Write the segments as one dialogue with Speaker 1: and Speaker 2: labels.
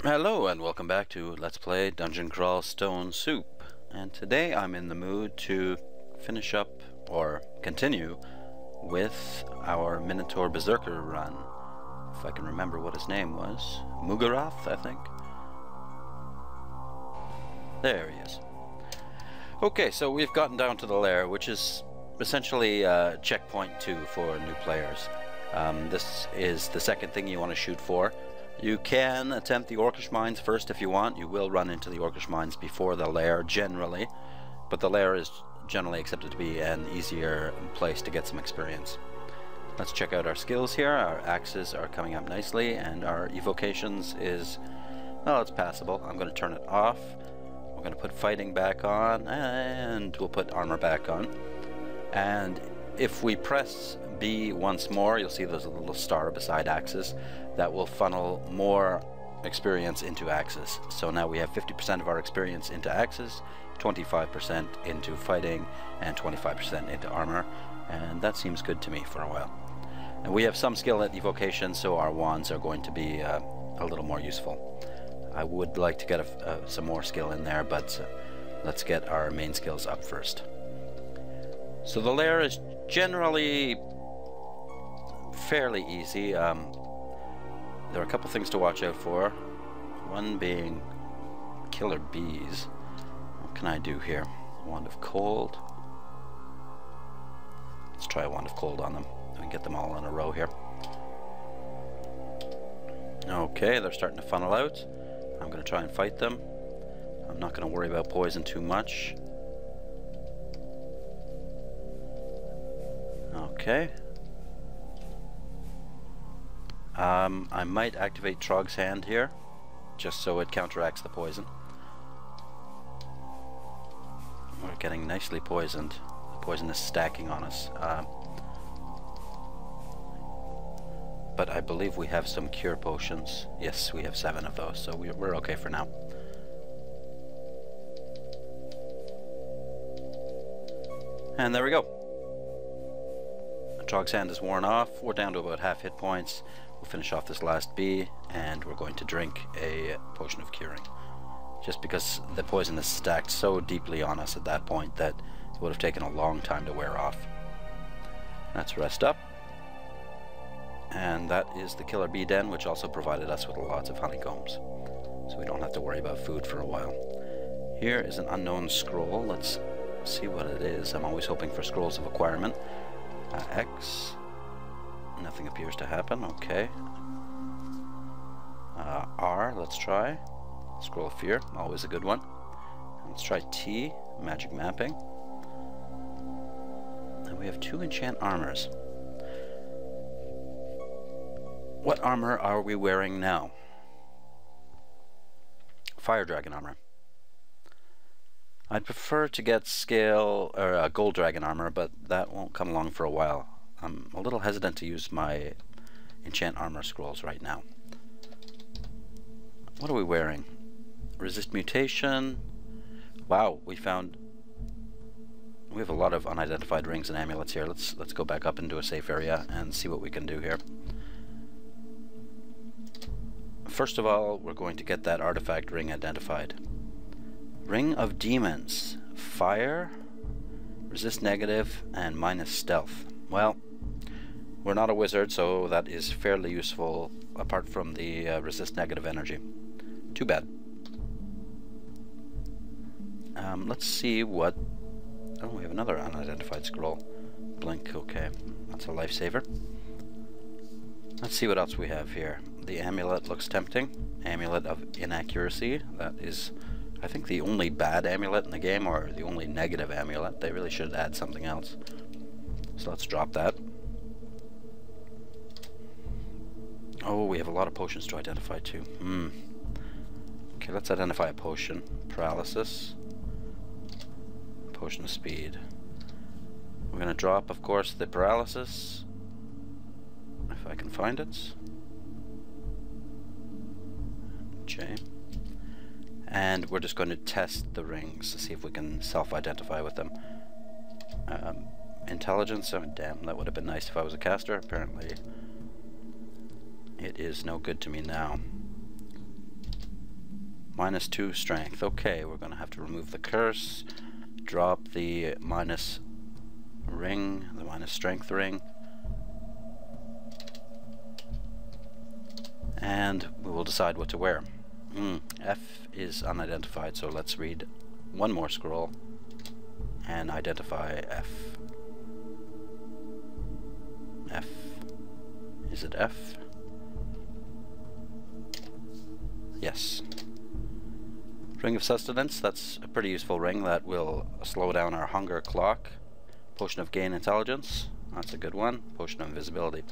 Speaker 1: Hello and welcome back to Let's Play Dungeon Crawl Stone Soup. And today I'm in the mood to finish up, or continue, with our Minotaur Berserker run. If I can remember what his name was. Moogarath, I think. There he is. Okay, so we've gotten down to the Lair, which is essentially checkpoint 2 for new players. This is the second thing you want to shoot for. You can attempt the Orcish Mines first if you want. You will run into the Orcish Mines before the Lair, generally. But the Lair is generally accepted to be an easier place to get some experience. Let's check out our skills here. Our axes are coming up nicely, and our evocations is, well, it's passable. I'm going to turn it off. We're going to put fighting back on, and we'll put armor back on. And if we press B once more, you'll see there's a little star beside axes that will funnel more experience into axes. So now we have 50% of our experience into axes, 25% into fighting, and 25% into armor, and that seems good to me for a while. And we have some skill at evocation, so our wands are going to be a little more useful. I would like to get some more skill in there, but let's get our main skills up first. So the Lair is generally fairly easy. There are a couple things to watch out for. One being killer bees. What can I do here? Wand of Cold. Let's try a Wand of Cold on them. I can get them all in a row here. Okay, they're starting to funnel out. I'm going to try and fight them. I'm not going to worry about poison too much. Okay. I might activate Trog's Hand here, just so it counteracts the poison. We're getting nicely poisoned. The poison is stacking on us. But I believe we have some cure potions. Yes, we have 7 of those, so we're okay for now. And there we go. Trog's Hand is worn off. We're down to about half hit points. We'll finish off this last bee, and we're going to drink a potion of curing. Just because the poison is stacked so deeply on us at that point that it would have taken a long time to wear off. Let's rest up. And that is the Killer Bee Den, which also provided us with lots of honeycombs. So we don't have to worry about food for a while. Here is an unknown scroll. Let's see what it is. I'm always hoping for scrolls of acquirement. X. Nothing appears to happen. Okay. R. Let's try. Scroll of Fear. Always a good one. Let's try T. Magic Mapping. And we have 2 enchant armors. What armor are we wearing now? Fire Dragon armor. I'd prefer to get scale or gold dragon armor, but that won't come along for a while. I'm a little hesitant to use my enchant armor scrolls right now. What are we wearing? Resist mutation. Wow, we have a lot of unidentified rings and amulets here. Let's go back up into a safe area and see what we can do here. First of all, we're going to get that artifact ring identified. Ring of Demons. Fire, resist negative, and minus stealth. Well, we're not a wizard, so that is fairly useful, apart from the resist negative energy. Too bad. Let's see what... Oh, we have another unidentified scroll. Blink, okay. That's a lifesaver. Let's see what else we have here. The amulet looks tempting. Amulet of Inaccuracy. That is, I think, the only bad amulet in the game, or the only negative amulet. They really should add something else. So let's drop that. Oh, we have a lot of potions to identify too. Okay, let's identify a potion. Paralysis. Potion of Speed. We're going to drop, of course, the paralysis. If I can find it. J. And we're just going to test the rings to see if we can self-identify with them. Intelligence, oh damn, that would have been nice if I was a caster. Apparently it is no good to me now. -2 strength. Okay, we're gonna have to remove the curse, drop the minus ring, the minus strength ring, and we will decide what to wear. F is unidentified, so let's read one more scroll and identify F. F. Is it F? Yes. Ring of Sustenance, that's a pretty useful ring that will slow down our hunger clock. Potion of Gain Intelligence, that's a good one. Potion of Invisibility.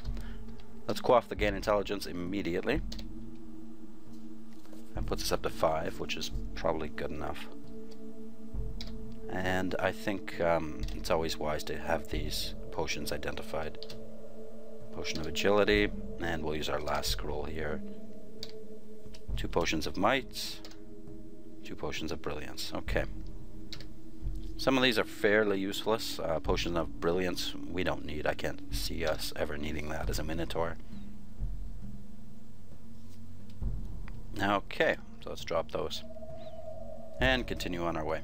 Speaker 1: Let's quaff the Gain Intelligence immediately. That puts us up to 5, which is probably good enough. And I think it's always wise to have these potions identified. Potion of Agility, and we'll use our last scroll here. 2 potions of Might, 2 potions of Brilliance. Okay. Some of these are fairly useless. Potion of Brilliance we don't need. I can't see us ever needing that as a Minotaur. Okay, so let's drop those and continue on our way.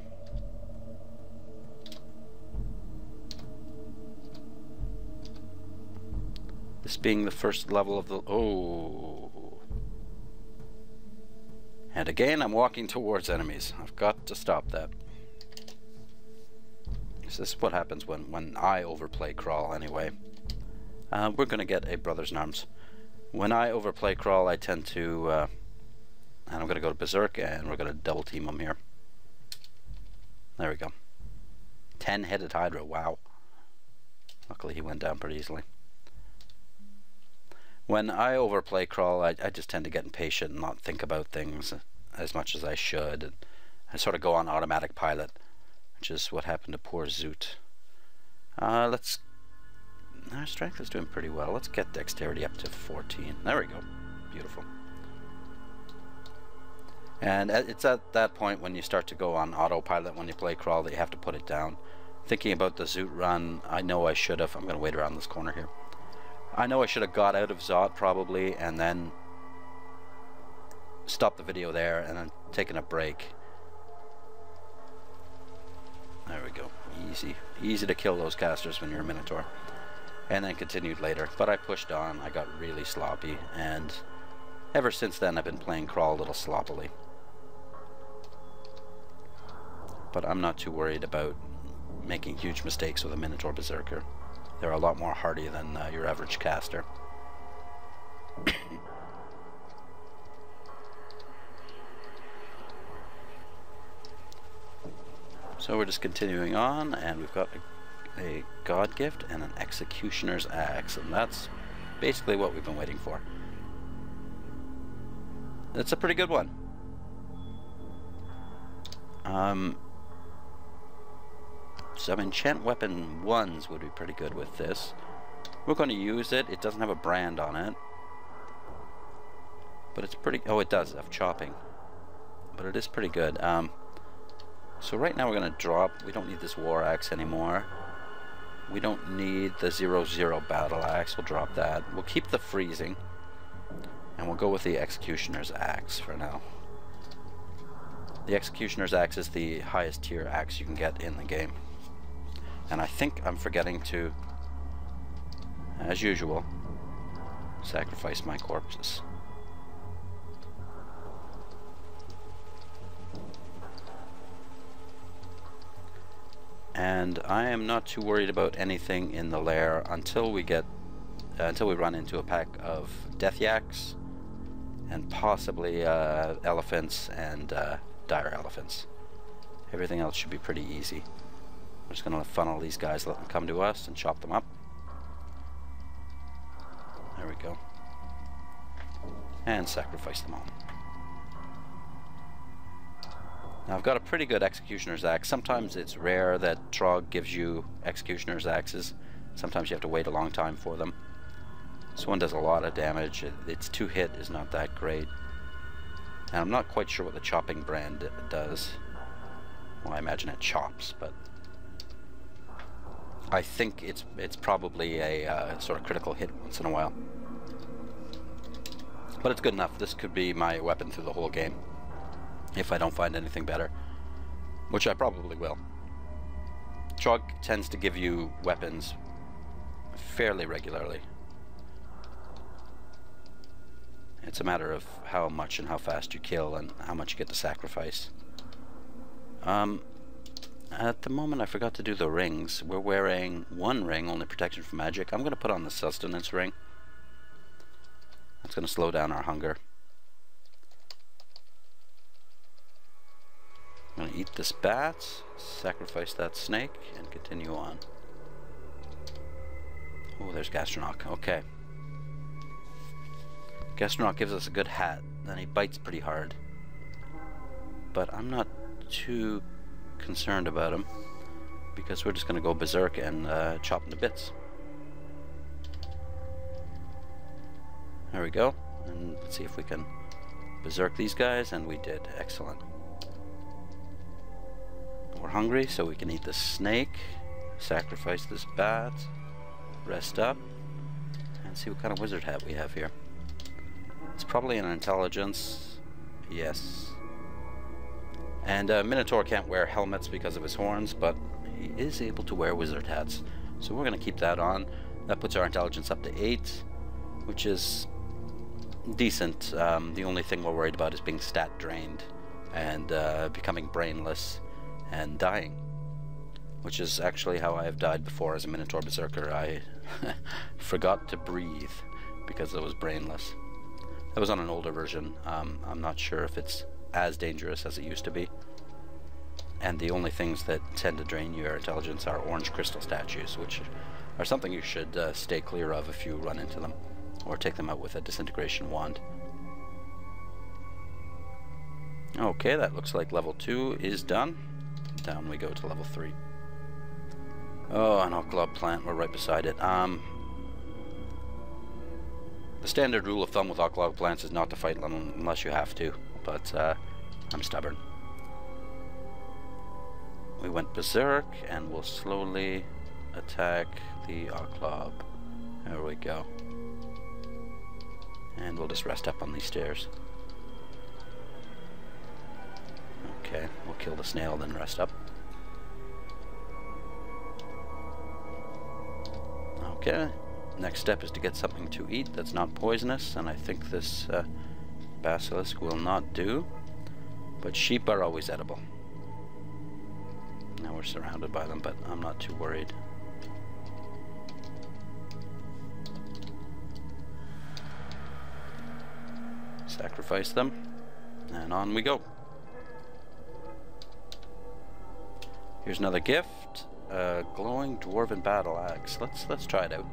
Speaker 1: This being the first level of the... Oh. And again, I'm walking towards enemies. I've got to stop that. This is what happens when I overplay Crawl anyway. We're going to get a Brothers in Arms. When I overplay Crawl, I tend to... and I'm going to go to Berserk, and we're going to double team him here. There we go. 10-headed Hydra, wow. Luckily he went down pretty easily. When I overplay Crawl, I just tend to get impatient and not think about things as much as I should. And I sort of go on automatic pilot, which is what happened to poor Zoot. Our strength is doing pretty well. Let's get dexterity up to 14. There we go. Beautiful. And it's at that point when you start to go on autopilot when you play Crawl that you have to put it down. Thinking about the Zoot run, I know I should have. I'm going to wait around this corner here. I know I should have got out of Zot probably and then stopped the video there and then taken a break. There we go. Easy. Easy to kill those casters when you're a Minotaur. And then continued later. But I pushed on. I got really sloppy. And ever since then I've been playing Crawl a little sloppily. But I'm not too worried about making huge mistakes with a Minotaur Berserker. They're a lot more hardy than your average caster. So we're just continuing on, and we've got a God Gift and an Executioner's Axe, and that's basically what we've been waiting for. It's a pretty good one. Some enchant weapon 1s would be pretty good with this. We're going to use it. It doesn't have a brand on it. But it's pretty... Oh, it does have chopping. But it is pretty good. So right now we're going to drop... We don't need this War Axe anymore. We don't need the 0-0 Battle Axe. We'll drop that. We'll keep the Freezing. And we'll go with the Executioner's Axe for now. The Executioner's Axe is the highest tier axe you can get in the game. And I think I'm forgetting to, as usual, sacrifice my corpses. And I am not too worried about anything in the lair until we run into a pack of death yaks and possibly elephants and dire elephants. Everything else should be pretty easy. We're just going to funnel these guys, let them come to us and chop them up. There we go. And sacrifice them all. Now I've got a pretty good Executioner's Axe. Sometimes it's rare that Trog gives you Executioner's Axes. Sometimes you have to wait a long time for them. This one does a lot of damage. Its 2-hit is not that great. And I'm not quite sure what the chopping brand does. Well, I imagine it chops, but I think it's probably a sort of critical hit once in a while. But it's good enough. This could be my weapon through the whole game. if I don't find anything better, which I probably will. Trog tends to give you weapons fairly regularly. It's a matter of how much and how fast you kill and how much you get to sacrifice. At the moment I forgot to do the rings. We're wearing one ring, only protection from magic. I'm going to put on the sustenance ring. That's going to slow down our hunger. I'm going to eat this bat, sacrifice that snake, and continue on. Oh, there's Gastronaut. Okay. Gastronaut gives us a good hat, then he bites pretty hard. But I'm not too concerned about him, because we're just going to go berserk and chop him to bits. There we go. And let's see if we can berserk these guys, and we did. Excellent. We're hungry, so we can eat the snake, sacrifice this bat, rest up, and see what kind of wizard hat we have here. It's probably an intelligence. Yes. And Minotaur can't wear helmets because of his horns, but he is able to wear wizard hats. So we're going to keep that on. That puts our intelligence up to 8, which is decent. The only thing we're worried about is being stat drained and becoming brainless and dying, which is actually how I have died before as a Minotaur Berserker. I forgot to breathe because I was brainless. That was on an older version. I'm not sure if it's as dangerous as it used to be. And the only things that tend to drain your intelligence are orange crystal statues, which are something you should stay clear of if you run into them, or take them out with a disintegration wand. Okay, that looks like level 2 is done. Down we go to level 3. Oh, an Oklob plant, we're right beside it. The standard rule of thumb with Oklob plants is not to fight them unless you have to, but I'm stubborn. We went berserk, and we'll slowly attack the Oklob. There we go. And we'll just rest up on these stairs. Okay, we'll kill the snail, then rest up. Okay, next step is to get something to eat that's not poisonous, and I think this basilisk will not do, but sheep are always edible. Now we're surrounded by them, but I'm not too worried. Sacrifice them, and on we go. Here's another gift, a glowing dwarven battle axe. Let's try it out.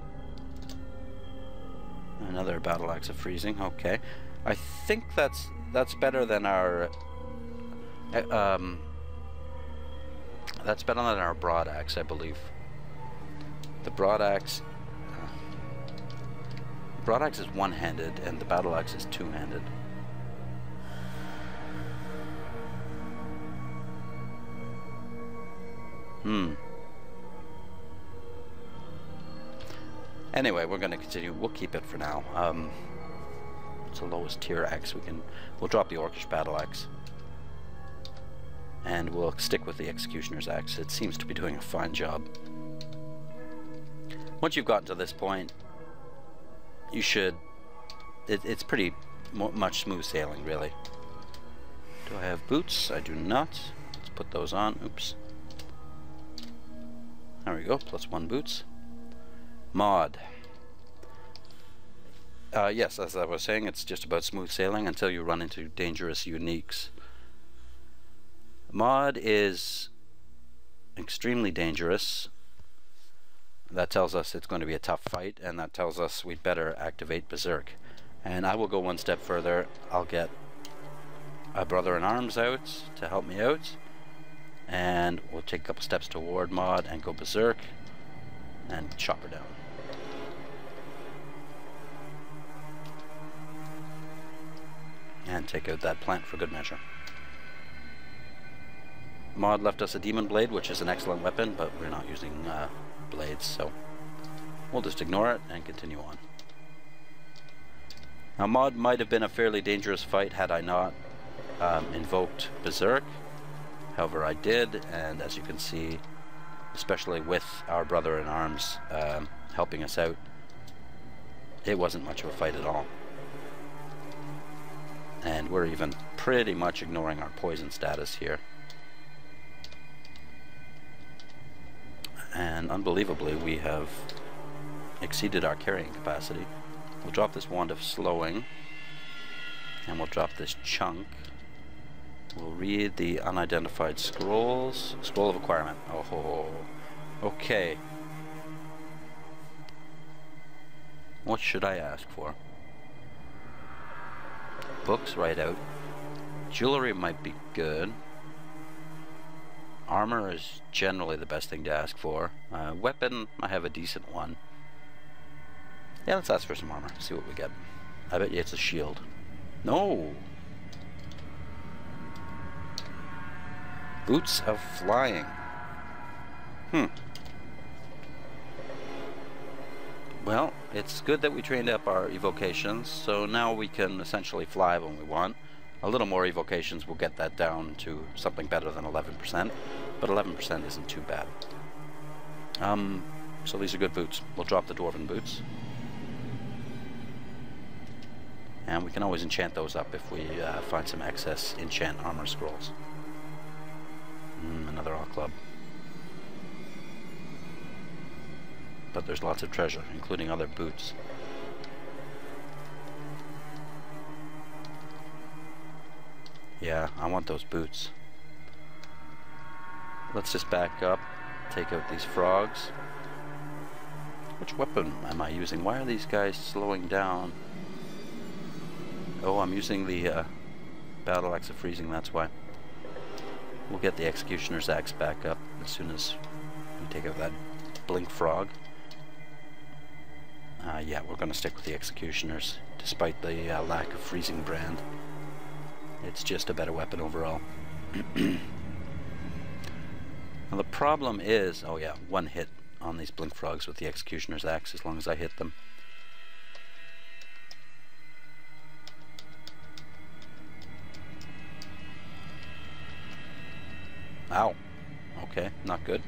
Speaker 1: Another battle axe of freezing. Okay, I think that's better than our broad axe, I believe. The broad axe is one-handed, and the battle axe is two-handed. Anyway, we're going to continue. We'll keep it for now. It's the lowest tier axe we'll drop the Orcish battle axe, and we'll stick with the Executioner's axe. It seems to be doing a fine job. Once you've gotten to this point, you should. It's pretty much smooth sailing, really. Do I have boots? I do not. Let's put those on. Oops. There we go. +1 boots. Mod. Yes, as I was saying, it's just about smooth sailing until you run into dangerous uniques. Mod is extremely dangerous. That tells us it's going to be a tough fight, and that tells us we'd better activate Berserk. And I will go one step further. I'll get a brother-in-arms out to help me out, and we'll take a couple steps toward Mod and go Berserk and chop her down. And take out that plant for good measure. Mod left us a Demon Blade, which is an excellent weapon, but we're not using blades, so we'll just ignore it and continue on. Now, Mod might have been a fairly dangerous fight had I not invoked Berserk. However, I did, and as you can see, especially with our brother in arms helping us out, it wasn't much of a fight at all. And we're even pretty much ignoring our poison status here. And unbelievably, we have exceeded our carrying capacity. We'll drop this wand of slowing, and we'll drop this chunk. We'll read the unidentified scrolls. Scroll of acquirement. Oh, okay. What should I ask for? Books right out. Jewelry might be good. Armor is generally the best thing to ask for. Weapon, I have a decent one. Yeah, let's ask for some armor. See what we get. I bet you it's a shield. No! Boots of flying. Well, it's good that we trained up our evocations, so now we can essentially fly when we want. A little more evocations will get that down to something better than 11%, but 11% isn't too bad. So these are good boots. We'll drop the dwarven boots. And we can always enchant those up if we find some excess enchant armor scrolls. Another Oklob. But there's lots of treasure, including other boots. Yeah, I want those boots. Let's just back up, take out these frogs. Which weapon am I using? Why are these guys slowing down? Oh, I'm using the battle axe of freezing, that's why. We'll get the executioner's axe back up as soon as we take out that blink frog. Yeah, we're going to stick with the executioners, despite the lack of freezing brand. It's just a better weapon overall. Now the problem is, oh yeah, one hit on these blink frogs with the executioner's axe as long as I hit them. Ow. Okay, not good.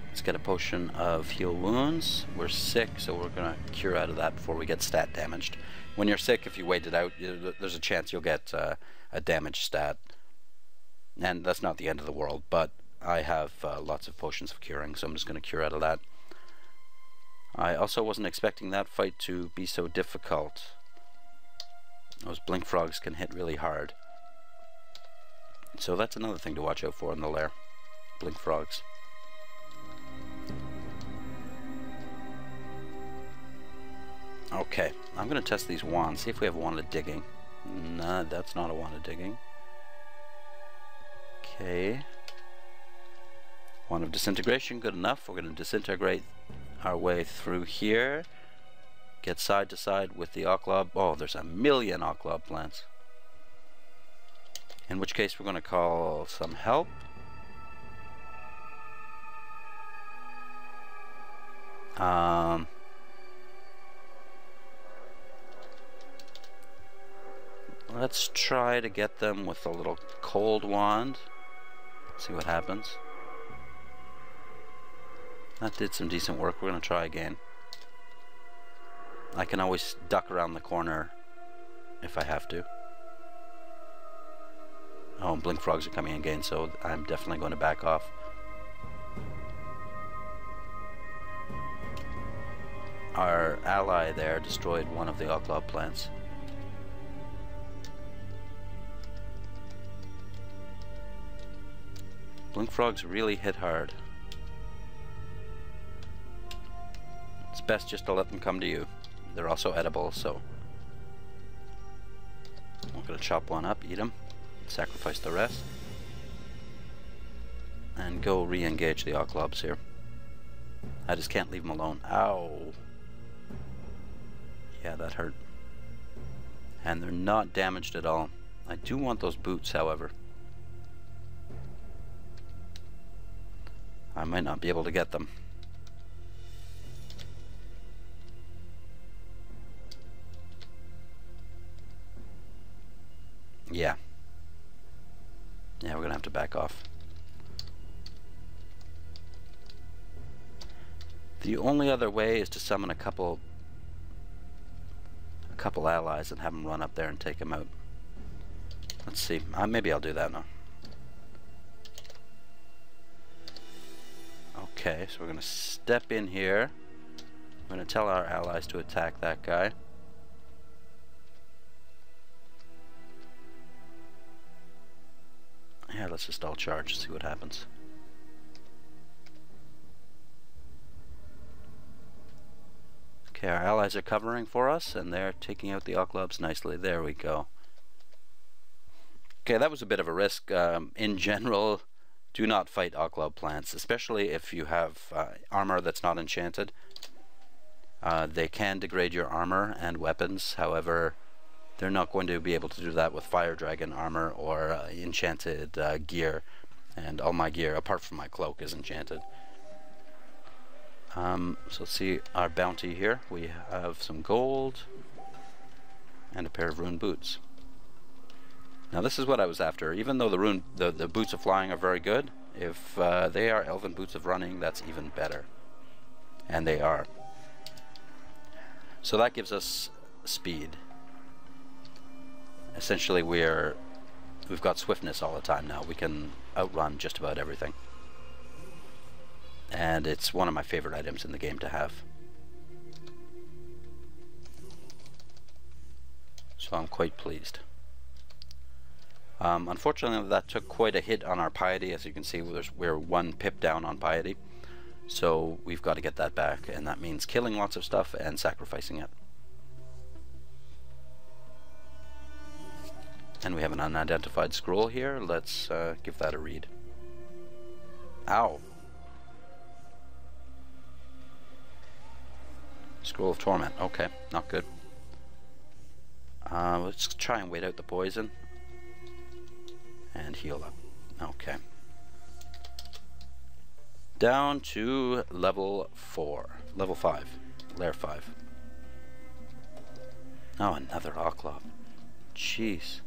Speaker 1: Let's get a potion of heal wounds. We're sick, so we're gonna cure out of that before we get stat damaged. When you're sick, if you wait it out, there's a chance you'll get a damage stat. And that's not the end of the world, but I have lots of potions of curing, so I'm just gonna cure out of that. I also wasn't expecting that fight to be so difficult. Those blink frogs can hit really hard. So that's another thing to watch out for in the lair. Blink frogs. Okay, I'm going to test these wands, see if we have a wand of digging. Nah, that's not a wand of digging. Okay. Wand of disintegration, good enough. We're going to disintegrate our way through here. Get side to side with the Oklob. Oh, there's a million Oklob plants. In which case we're going to call some help. Let's try to get them with a little cold wand. See what happens. That did some decent work. We're going to try again. I can always duck around the corner if I have to. Oh, and blink frogs are coming again, so I'm definitely going to back off. Our ally there destroyed one of the Oklob plants. Blink frogs really hit hard. It's best just to let them come to you. They're also edible, so we're going to chop one up, eat them, sacrifice the rest, and go re-engage the Oklobs here. I just can't leave them alone. Ow! Yeah, that hurt. And they're not damaged at all. I do want those boots, however. I might not be able to get them. Yeah. Yeah, we're gonna have to back off. The only other way is to summon a couple allies and have them run up there and take them out. Let's see. Maybe I'll do that now. Okay, so we're gonna step in here. We're gonna tell our allies to attack that guy. Yeah, let's just all charge and see what happens. Okay, our allies are covering for us, and they're taking out the Oklobs nicely. There we go. Okay, that was a bit of a risk. In general, do not fight Oklob plants, especially if you have armor that's not enchanted. They can degrade your armor and weapons, however, they're not going to be able to do that with Fire Dragon armor or enchanted gear. And all my gear, apart from my cloak, is enchanted. So let's see our bounty here. We have some gold and a pair of rune boots. Now this is what I was after. Even though the boots of flying are very good, if they are elven boots of running, that's even better. And they are. So that gives us speed. Essentially we've got swiftness all the time now. We can outrun just about everything. And it's one of my favorite items in the game to have. So I'm quite pleased. Unfortunately, that took quite a hit on our piety. As you can see, we're 1 pip down on piety. So we've got to get that back, and that means killing lots of stuff and sacrificing it. And we have an unidentified scroll here. Let's give that a read. Ow. Scroll of Torment. Okay, not good. Let's try and wait out the poison. And heal up. Okay. Down to level 4. Level 5. Lair 5. Oh, another Oklob. Jeez.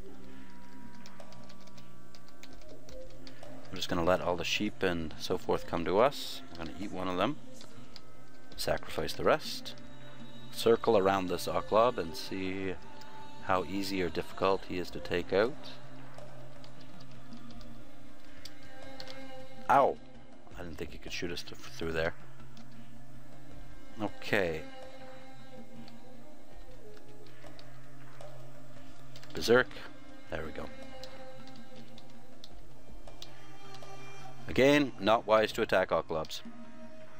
Speaker 1: We're just going to let all the sheep and so forth come to us. I'm going to eat one of them. Sacrifice the rest. Circle around this Oklob and see how easy or difficult he is to take out. Ow! I didn't think he could shoot us through there. Okay. Berserk. There we go. Again, not wise to attack Oklobs.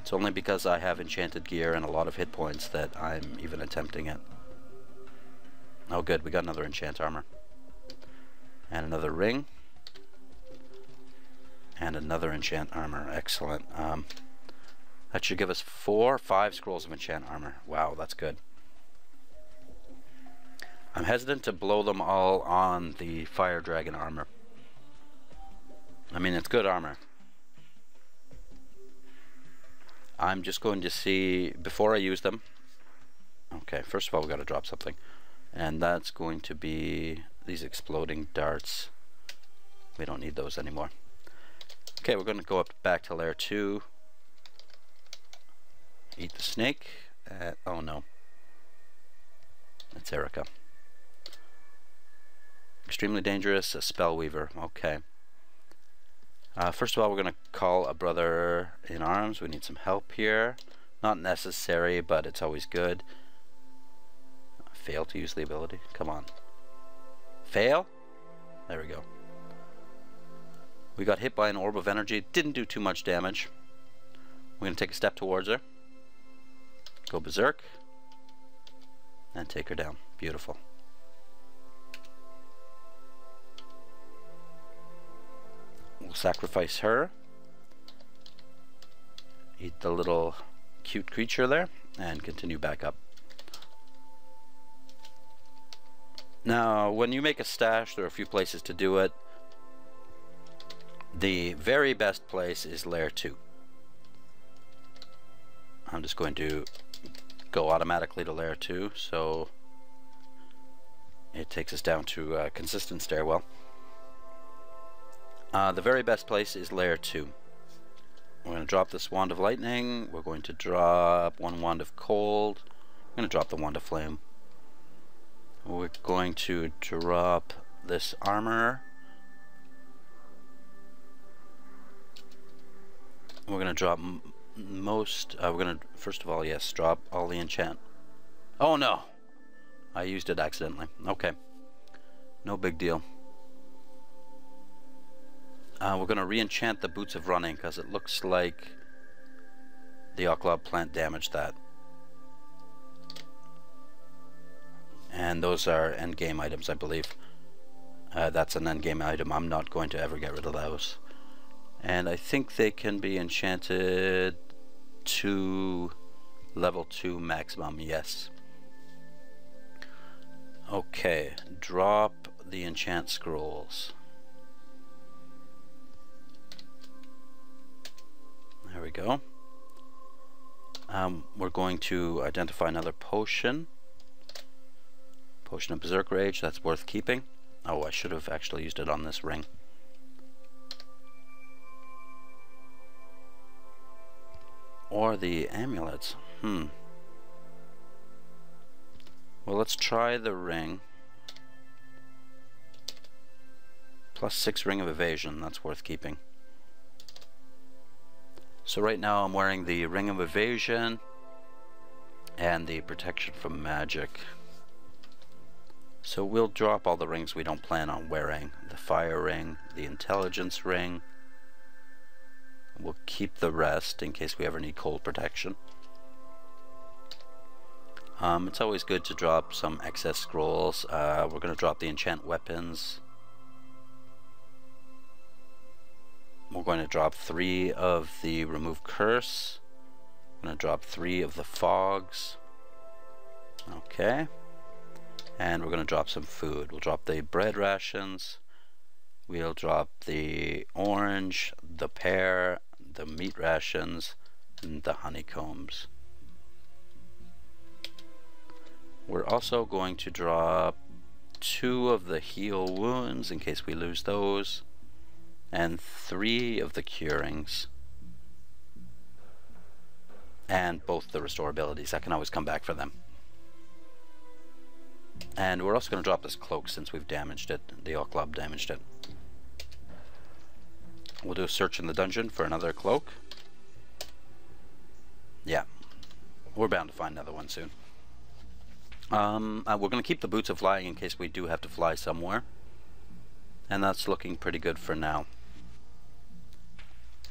Speaker 1: It's only because I have enchanted gear and a lot of hit points that I'm even attempting it. Oh good, we got another enchant armor. And another ring. And another enchant armor. Excellent. That should give us 5 scrolls of enchant armor. Wow, that's good. I'm hesitant to blow them all on the Fire Dragon armor. I mean, it's good armor. I'm just going to see, before I use them. Okay, first of all, we got to drop something. And that's going to be these exploding darts. We don't need those anymore. Okay, we're going to go up back to Lair 2. Eat the snake. Oh no. It's Erica. Extremely dangerous, a spell weaver. Okay. First of all, we're going to call a brother in arms. We need some help here. Not necessary, but it's always good. Fail to use the ability. Come on. Fail? There we go. We got hit by an orb of energy. Didn't do too much damage. We're going to take a step towards her. Go berserk. And take her down. Beautiful. We'll sacrifice her. Eat the little cute creature there. And continue back up. Now, when you make a stash, there are a few places to do it. The very best place is Lair 2. I'm just going to go automatically to Lair 2, so it takes us down to a consistent stairwell. The very best place is Lair 2. We're going to drop this Wand of Lightning. We're going to drop one Wand of Cold. I'm going to drop the Wand of Flame. We're going to drop this armor. We're going to drop most... we're going to, first of all, yes, drop all the enchant. Oh no! I used it accidentally. Okay. No big deal. We're going to re-enchant the Boots of Running because it looks like the Oklob plant damaged that. And those are endgame items, I believe. That's an endgame item. I'm not going to ever get rid of those. And I think they can be enchanted to level 2 maximum, yes. Okay, drop the enchant scrolls. There we go. We're going to identify another potion. Potion of Berserker Rage, that's worth keeping. Oh, I should have actually used it on this ring. Or the amulets. Well, let's try the ring. Plus 6 Ring of Evasion, that's worth keeping. So right now I'm wearing the Ring of Evasion and the Protection from Magic. So we'll drop all the rings we don't plan on wearing. The Fire Ring, the Intelligence Ring. We'll keep the rest in case we ever need cold protection. It's always good to drop some excess scrolls. We're going to drop the enchant weapons. We're going to drop 3 of the remove curse. I'm going to drop 3 of the fogs. Okay. And we're going to drop some food. We'll drop the bread rations. We'll drop the orange, the pear, the meat rations, and the honeycombs. We're also going to drop 2 of the heal wounds in case we lose those, and 3 of the curings, and both the restore abilities. I can always come back for them. And we're also going to drop this cloak since we've damaged it. The Oklob damaged it. We'll do a search in the dungeon for another cloak. Yeah, we're bound to find another one soon. We're going to keep the Boots of Flying in case we do have to fly somewhere. And that's looking pretty good for now.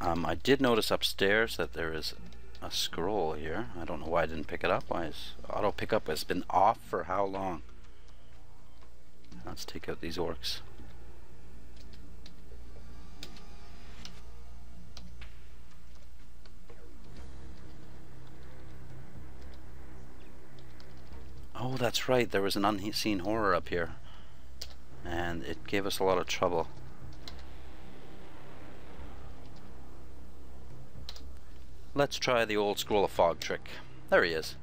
Speaker 1: I did notice upstairs that there is a scroll here. I don't know why I didn't pick it up. Why is auto pickup has been off for how long? Let's take out these orcs. Oh, that's right. There was an unseen horror up here. And it gave us a lot of trouble. Let's try the old Scroll of Fog trick. There he is.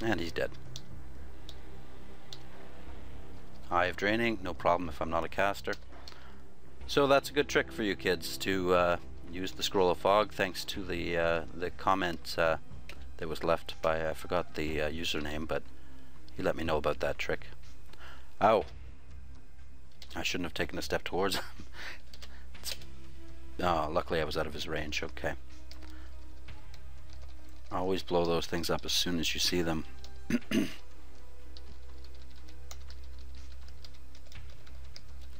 Speaker 1: And he's dead. Eye of Draining, no problem if I'm not a caster. So that's a good trick for you kids to use the Scroll of Fog, thanks to the comment that was left by, I forgot the username, but he let me know about that trick. Ow. I shouldn't have taken a step towards him. Oh, luckily I was out of his range. Okay. Always blow those things up as soon as you see them.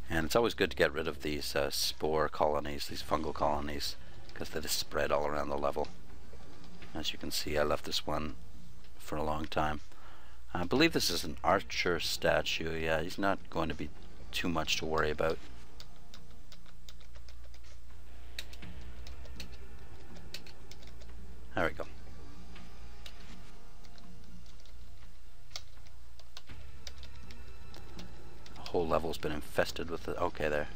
Speaker 1: And it's always good to get rid of these spore colonies, these fungal colonies, because they just spread all around the level. As you can see, I left this one for a long time. I believe this is an archer statue. Yeah, he's not going to be too much to worry about. There we go. The whole level's been infested with the... Okay, there.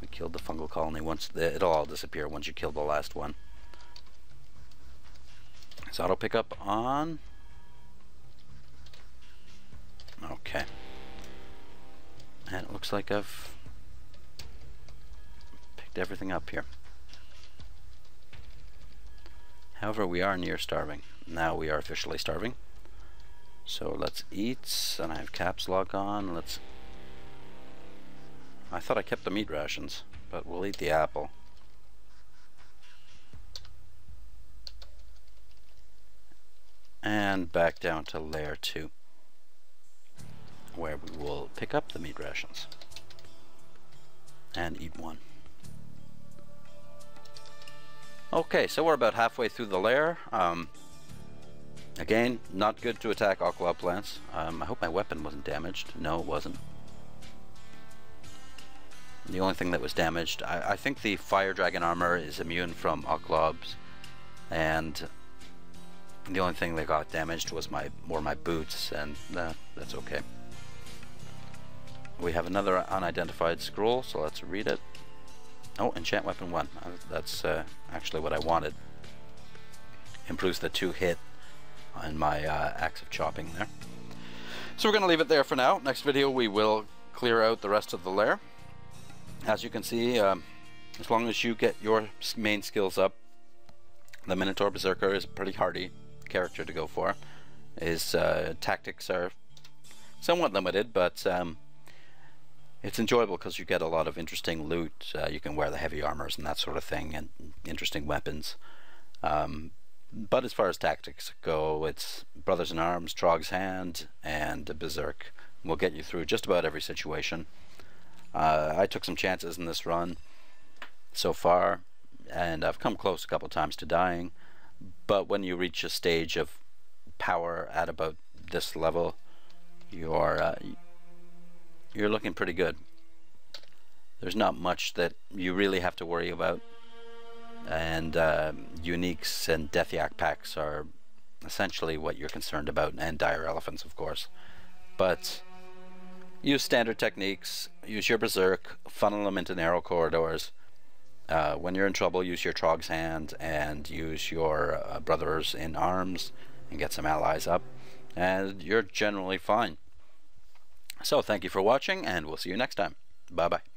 Speaker 1: We killed the fungal colony. Once it'll all disappear once you kill the last one. Is auto pickup on? Okay. And it looks like I've picked everything up here. However, we are near starving. Now we are officially starving. So let's eat, and I have caps lock on. I thought I kept the meat rations, but we'll eat the apple. And back down to Lair 2, where we will pick up the meat rations and eat one. Okay, so we're about halfway through the lair. Again, not good to attack Oklob plants. I hope my weapon wasn't damaged. No, it wasn't. The only thing that was damaged, I think the fire dragon armor is immune from Oklobs, and the only thing that got damaged was my boots, and that's okay. We have another unidentified scroll, so let's read it. Oh, enchant weapon 1. That's actually what I wanted. Improves the 2 hit on my axe of chopping there. So we're going to leave it there for now. Next video we will clear out the rest of the lair. As you can see, as long as you get your main skills up, the Minotaur Berserker is a pretty hardy character to go for. His tactics are somewhat limited, but it's enjoyable because you get a lot of interesting loot. You can wear the heavy armors and that sort of thing, and interesting weapons. But as far as tactics go, it's Brothers in Arms, Trog's Hand, and Berserk. We'll get you through just about every situation. I took some chances in this run so far, and I've come close a couple times to dying. But when you reach a stage of power at about this level, you're looking pretty good. There's not much that you really have to worry about, and uniques and death yak packs are essentially what you're concerned about, and dire elephants, of course. But use standard techniques, use your berserk, funnel them into narrow corridors. When you're in trouble, use your Trog's Hand and use your Brothers in Arms and get some allies up, and you're generally fine. So thank you for watching, and we'll see you next time. Bye bye.